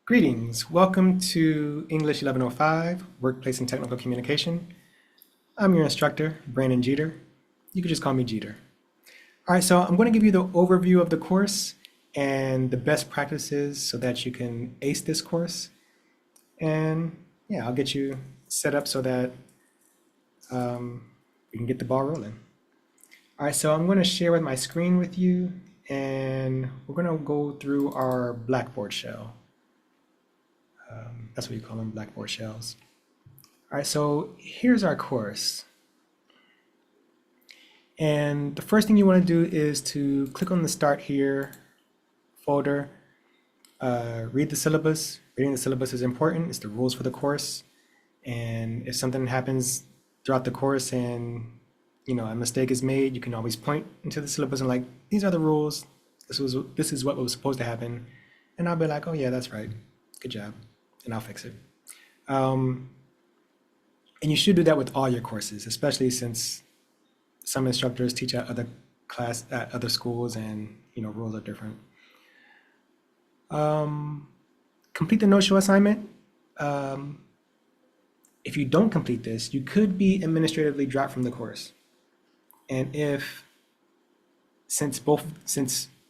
Greetings. Welcome to English 1105, Workplace and Technical Communication. I'm your instructor, Brandon Jeter. You can just call me Jeter. All right, so I'm going to give you the overview of the course and the best practices so that you can ace this course. And yeah, I'll get you set up so that we can get the ball rolling. All right, so I'm going to share my screen with you, and we're going to go through our Blackboard shell. That's what you call them, Blackboard shells. All right, so here's our course. And the first thing you want to do is to click on the Start Here folder, read the syllabus. Reading the syllabus is important. It's the rules for the course. And if something happens throughout the course and a mistake is made, you can always point into the syllabus and these are the rules. This is what was supposed to happen. And I'll be like, oh yeah, that's right. Good job. And I'll fix it. And you should do that with all your courses, especially since some instructors teach at other schools, and rules are different. Complete the no-show assignment. If you don't complete this, you could be administratively dropped from the course. And since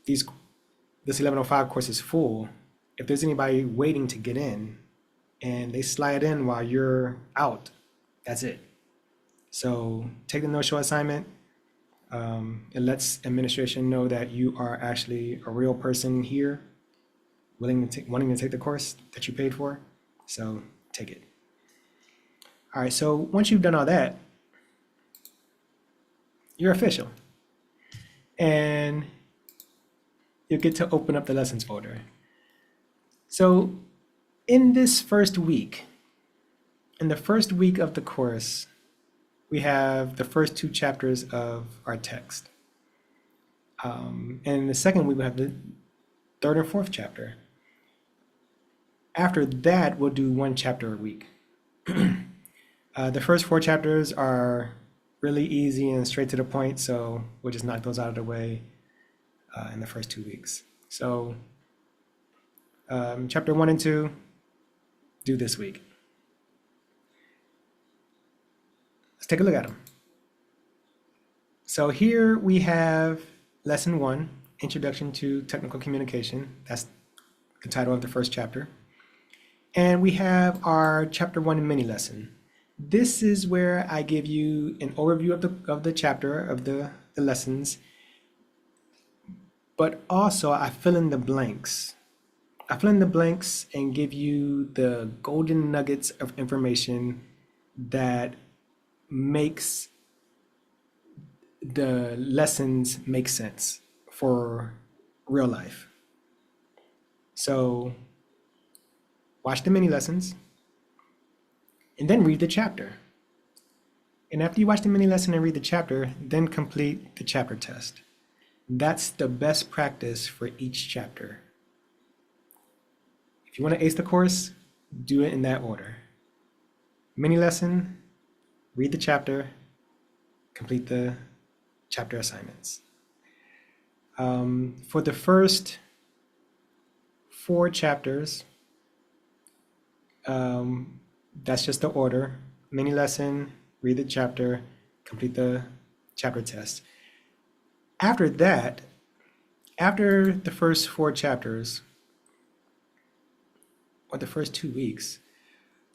this 1105 course is full, if there's anybody waiting to get in and they slide in while you're out, that's it. So take the no-show assignment. It lets administration know that you are actually a real person here, wanting to take the course that you paid for. So take it. All right, so once you've done all that, you're official. And you'll get to open up the lessons folder. So in the first week of the course, we have the first two chapters of our text. And in the second week, we have the third and fourth chapter. After that, we'll do one chapter a week. The first four chapters are really easy and straight to the point, so we'll just knock those out of the way in the first 2 weeks. So chapter 1 and 2, do this week. Let's take a look at them. So here we have lesson 1, Introduction to Technical Communication. That's the title of the first chapter. And we have our chapter 1 mini lesson. This is where I give you an overview of the chapter, of the lessons, but also I fill in the blanks. I fill in the blanks and give you the golden nuggets of information that makes the lessons make sense for real life. So watch the mini lessons and then read the chapter. And after you watch the mini lesson and read the chapter, then complete the chapter test. That's the best practice for each chapter. If you want to ace the course, do it in that order. Mini lesson, read the chapter, complete the chapter assignments. For the first 4 chapters, that's just the order. Mini lesson, read the chapter, complete the chapter test. After that, after the first 4 chapters, or the first 2 weeks,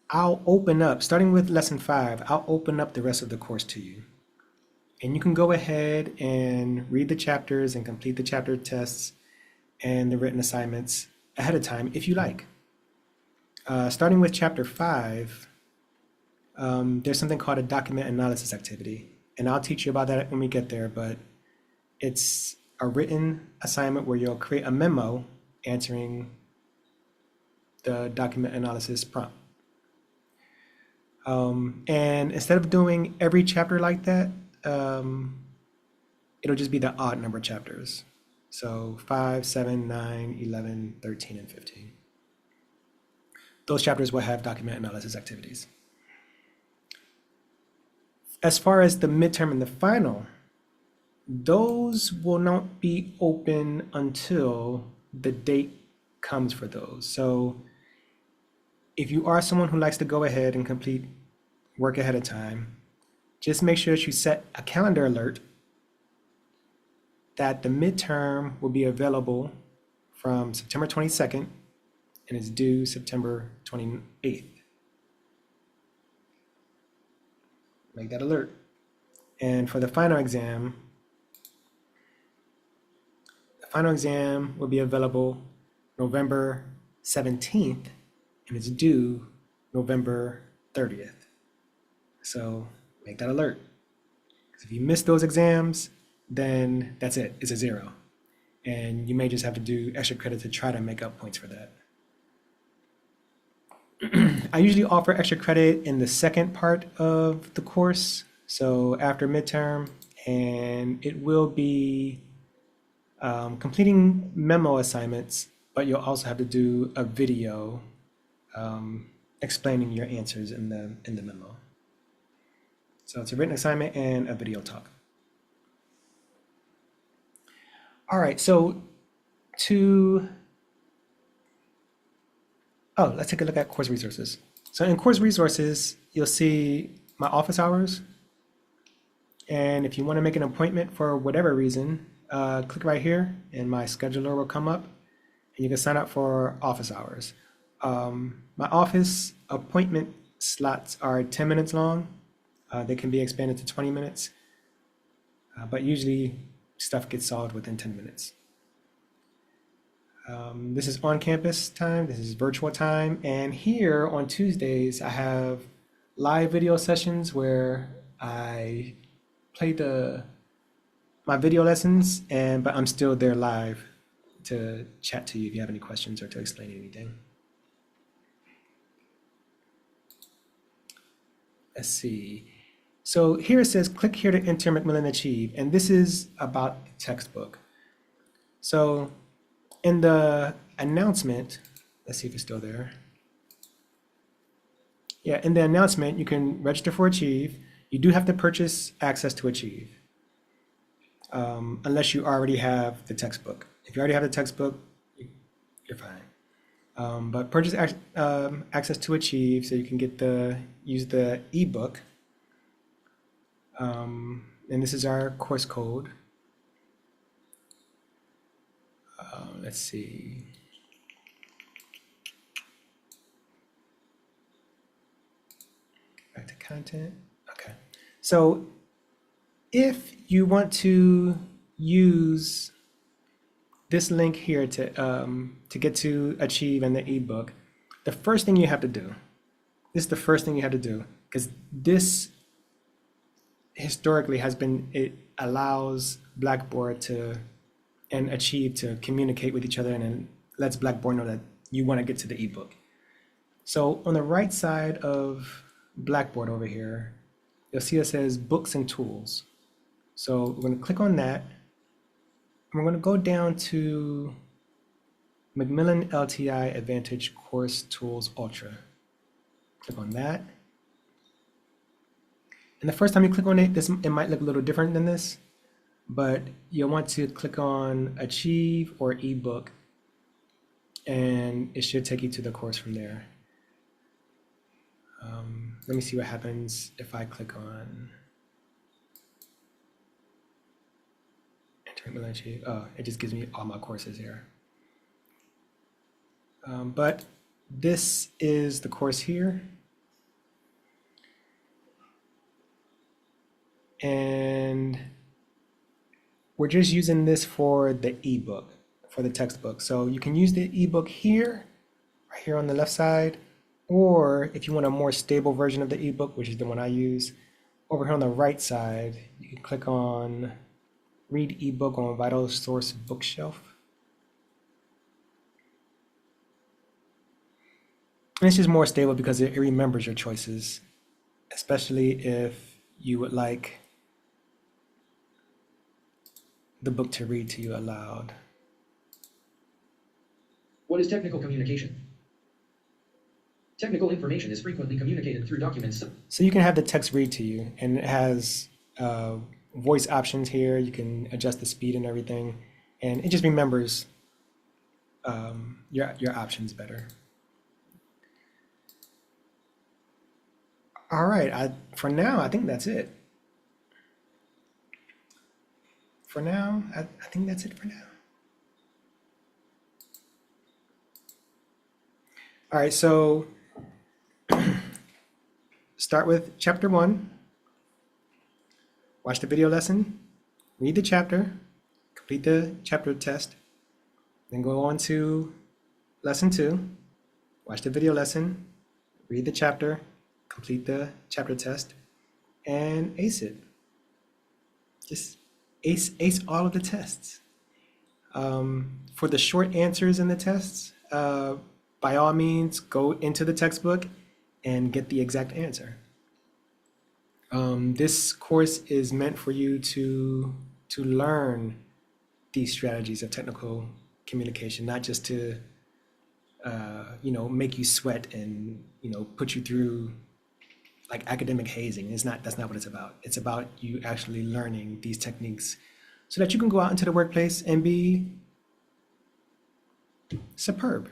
I'll open up, starting with lesson 5, I'll open up the rest of the course to you. And you can go ahead and read the chapters and complete the chapter tests and the written assignments ahead of time if you like. Starting with chapter 5, there's something called a document analysis activity. And I'll teach you about that when we get there, but it's a written assignment where you'll create a memo answering the document analysis prompt. And instead of doing every chapter like that, it'll just be the odd number chapters. So 5, 7, 9, 11, 13, and 15. Those chapters will have document analysis activities. As far as the midterm and the final, those will not be open until the date comes for those. So If you are someone who likes to go ahead and complete work ahead of time, just make sure that you set a calendar alert that the midterm will be available from September 22nd and is due September 28th. Make that alert. And for the final exam will be available November 17th and it's due November 30th. So make that alert. Because if you miss those exams, then that's it. It's a 0. And you may just have to do extra credit to try to make up points for that. I usually offer extra credit in the second part of the course, so after midterm, and it will be completing memo assignments, but you'll also have to do a video explaining your answers in the memo. So it's a written assignment and a video talk. All right, so let's take a look at course resources. So in course resources, you'll see my office hours. And if you want to make an appointment for whatever reason, click right here and my scheduler will come up and you can sign up for office hours. My office appointment slots are 10 minutes long. They can be expanded to 20 minutes, but usually stuff gets solved within 10 minutes. This is on-campus time, this is virtual time, and here on Tuesdays, I have live video sessions where I play my video lessons, but I'm still there live to chat to you if you have any questions or to explain anything. Let's see. So here it says, click here to enter Macmillan Achieve, and this is about the textbook. So in the announcement, let's see if it's still there. Yeah, in the announcement, you can register for Achieve. You do have to purchase access to Achieve, unless you already have the textbook. If you already have the textbook, you're fine. But purchase access to Achieve so you can use the ebook. And this is our course code. Let's see. Back to content. Okay. So if you want to use this link here to get to Achieve and the ebook, the first thing you have to do, this is the first thing you have to do, because this historically it allows Blackboard and Achieve to communicate with each other, and it lets Blackboard know that you want to get to the ebook. So on the right side of Blackboard over here, you'll see it says Books and Tools. So we're going to click on that, and we're going to go down to Macmillan LTI Advantage Course Tools Ultra. Click on that. And the first time you click on it, it might look a little different than this, but you'll want to click on Achieve or ebook, and it should take you to the course from there. Let me see what happens if I click on Enter Macmillan Achieve. Oh, it just gives me all my courses here. But this is the course here. And we're just using this for the ebook, for the textbook. So you can use the ebook here, right here on the left side, or if you want a more stable version of the ebook, which is the one I use, over here on the right side, you can click on Read ebook on Vital Source Bookshelf. And it's just more stable because it remembers your choices, especially if you would like the book to read to you aloud. What is technical communication? Technical information is frequently communicated through documents. So you can have the text read to you, and it has voice options here. You can adjust the speed and everything, and it just remembers your options better. All right, for now, I think that's it. For now, I think that's it for now. All right, so start with chapter 1, watch the video lesson, read the chapter, complete the chapter test, then go on to lesson 2, watch the video lesson, read the chapter, complete the chapter test, and ace it. Just ace all of the tests. For the short answers in the tests, by all means, go into the textbook and get the exact answer. This course is meant for you to learn these strategies of technical communication, not just to make you sweat and put you through like academic hazing. That's not what it's about. It's about you actually learning these techniques so that you can go out into the workplace and be superb.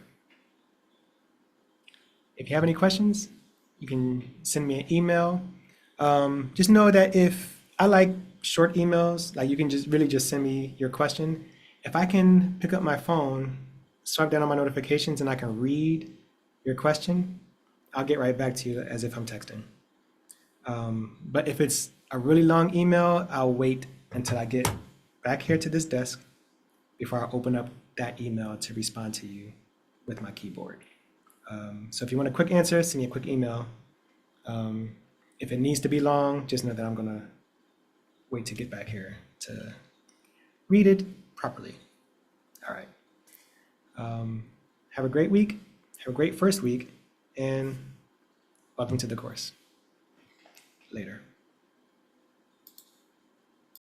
If you have any questions, you can send me an email. Just know that if I like short emails, like you can just send me your question. If I can pick up my phone, swipe down on my notifications, and I can read your question, I'll get right back to you as if I'm texting. But if it's a really long email, I'll wait until I get back here to this desk before I open up that email to respond to you with my keyboard. So if you want a quick answer, send me a quick email. If it needs to be long, just know that I'm gonna wait to get back here to read it properly. All right. Have a great week. Have a great first week, and welcome to the course. Later.